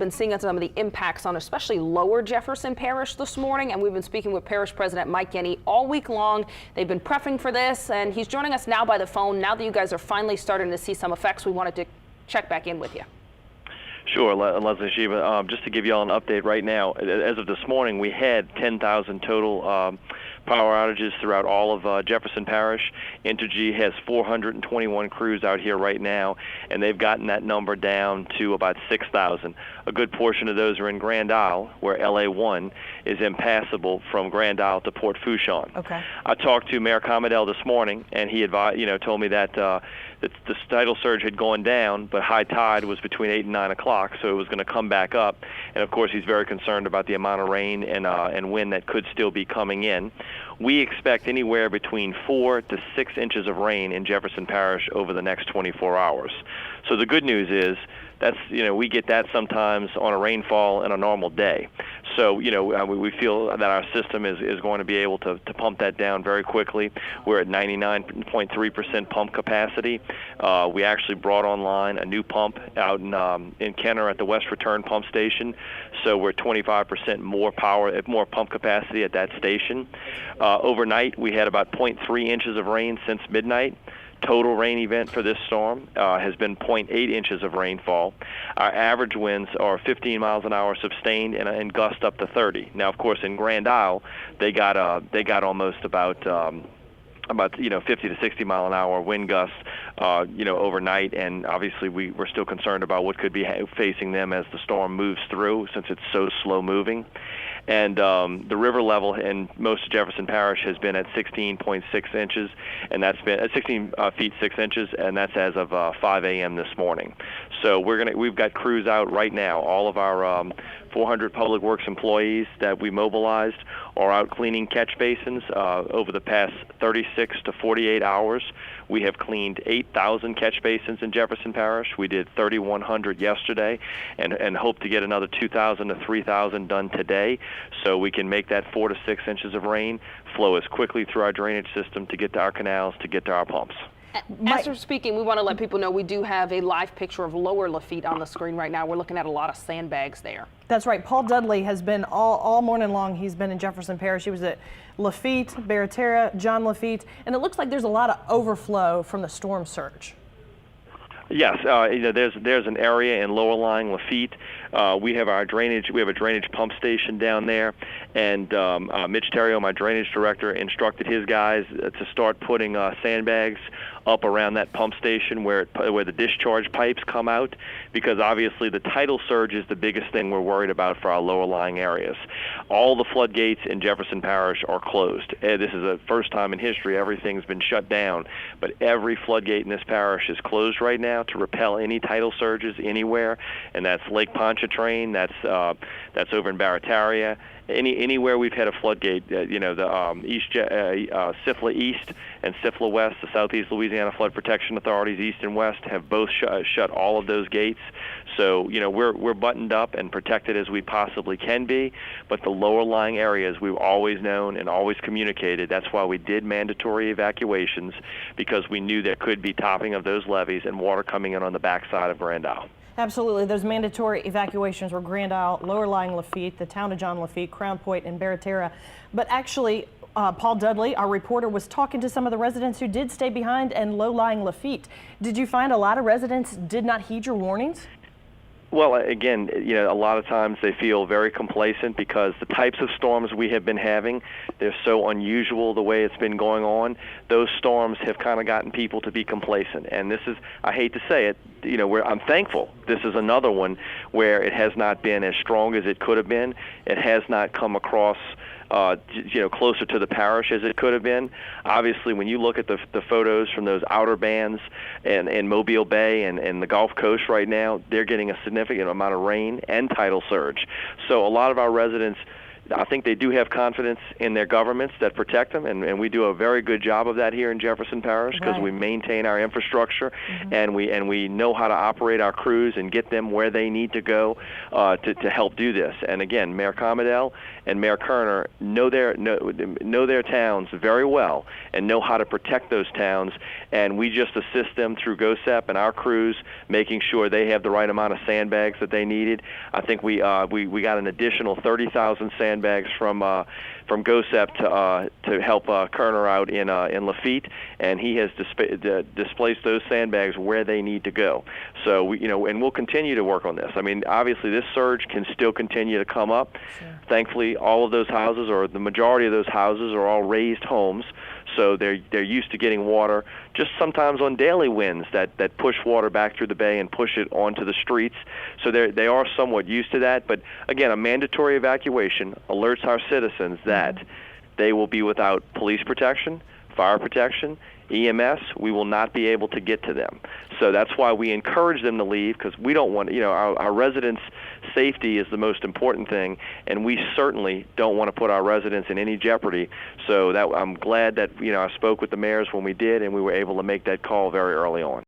been seeing some of the impacts on especially lower Jefferson Parish this morning, and we've been speaking with Parish President Mike Yenny all week long. They've been prepping for this, and he's joining us now by the phone. Now that you guys are finally starting to see some effects, we wanted to check back in with you. Sure, Leslie Shiva. Just to give you all an update right now, as of this morning, we had 10,000 total power outages throughout all of Jefferson Parish. Entergy has 421 crews out here right now, and they've gotten that number down to about 6,000. A good portion of those are in Grand Isle, where LA1 is impassable from Grand Isle to Port Fourchon. Okay. I talked to Mayor Commodell this morning, and he told me that the tidal surge had gone down, but high tide was between 8 and 9 o'clock, so it was going to come back up. And of course, he's very concerned about the amount of rain and wind that could still be coming in. We expect anywhere between 4 to 6 inches of rain in Jefferson Parish over the next 24 hours. So the good news is we get that sometimes on a rainfall in a normal day. So, we feel that our system is going to be able to pump that down very quickly. We're at 99.3% pump capacity. We actually brought online a new pump out in Kenner at the West Return pump station. So we're 25% more pump capacity at that station. Overnight, we had about 0.3 inches of rain since midnight. Total rain event for this storm has been 0.8 inches of rainfall. Our average winds are 15 miles an hour sustained and gust up to 30. Now, of course, in Grand Isle, they got almost about 50 to 60 mile an hour wind gusts, overnight, and obviously we're still concerned about what could be facing them as the storm moves through, since it's so slow moving. And the river level in most of Jefferson Parish has been at 16.6 inches, and that's been at 16 feet 6 inches, and that's as of 5 a.m. this morning. So we've got crews out right now. All of our 400 Public Works employees that we mobilized are out cleaning catch basins. Over the past 36 to 48 hours, we have cleaned 8,000 catch basins in Jefferson Parish. We did 3,100 yesterday, and hope to get another 2,000 to 3,000 done today, so we can make that 4 to 6 inches of rain flow as quickly through our drainage system to get to our canals, to get to our pumps. As we're speaking, we want to let people know we do have a live picture of Lower Lafitte on the screen right now. We're looking at a lot of sandbags there. That's right. Paul Dudley has been all morning long. He's been in Jefferson Parish. He was at Lafitte, Barraterra, John Lafitte, and it looks like there's a lot of overflow from the storm surge. Yes, there's an area in lower lying Lafitte. We have a drainage pump station down there, and Mitch Terrio, my drainage director, instructed his guys to start putting sandbags up around that pump station where the discharge pipes come out, because obviously the tidal surge is the biggest thing we're worried about for our lower lying areas. All the floodgates in Jefferson Parish are closed. This is the first time in history everything's been shut down, but every floodgate in this parish is closed right now to repel any tidal surges anywhere, and that's Lake Pontchartrain, that's over in Barraterra. Anywhere we've had a floodgate, SIFLA East and SIFLA West, the Southeast Louisiana Flood Protection Authorities, East and West, have both shut all of those gates. So, we're buttoned up and protected as we possibly can be, but the lower lying areas we've always known and always communicated. That's why we did mandatory evacuations, because we knew there could be topping of those levees and water coming in on the backside of Grand Isle. Absolutely. Those mandatory evacuations were Grand Isle, lower lying Lafitte, the town of John Lafitte, Crown Point, and Barraterra. But actually, Paul Dudley, our reporter, was talking to some of the residents who did stay behind in low-lying Lafitte. Did you find a lot of residents did not heed your warnings? Well, again, a lot of times they feel very complacent because the types of storms we have been having, they're so unusual the way it's been going on. Those storms have kind of gotten people to be complacent. And this is, I hate to say it, I'm thankful. This is another one where it has not been as strong as it could have been. It has not come across closer to the parish as it could have been. Obviously, when you look at the photos from those outer bands and Mobile Bay and the Gulf Coast right now, they're getting a significant amount of rain and tidal surge. So a lot of our residents, I think they do have confidence in their governments that protect them, and we do a very good job of that here in Jefferson Parish because Right. we maintain our infrastructure, and we know how to operate our crews and get them where they need to go to help do this. And again, Mayor Commodell and Mayor Kerner know their towns very well and know how to protect those towns, and we just assist them through GOSEP and our crews, making sure they have the right amount of sandbags that they needed. I think we got an additional 30,000 sandbags from GOSEP to help Kerner out in Lafitte, and he has displaced those sandbags where they need to go. So and we'll continue to work on this. I mean, obviously this surge can still continue to come up. Sure. Thankfully, all of those houses, or the majority of those houses, are all raised homes, so they're used to getting water just sometimes on daily winds that push water back through the bay and push it onto the streets. So they are somewhat used to that. But again, a mandatory evacuation alerts our citizens that they will be without police protection, fire protection, EMS. We will not be able to get to them. So that's why we encourage them to leave, because we don't want, our residents' safety is the most important thing, and we certainly don't want to put our residents in any jeopardy. So I'm glad that I spoke with the mayors when we did, and we were able to make that call very early on.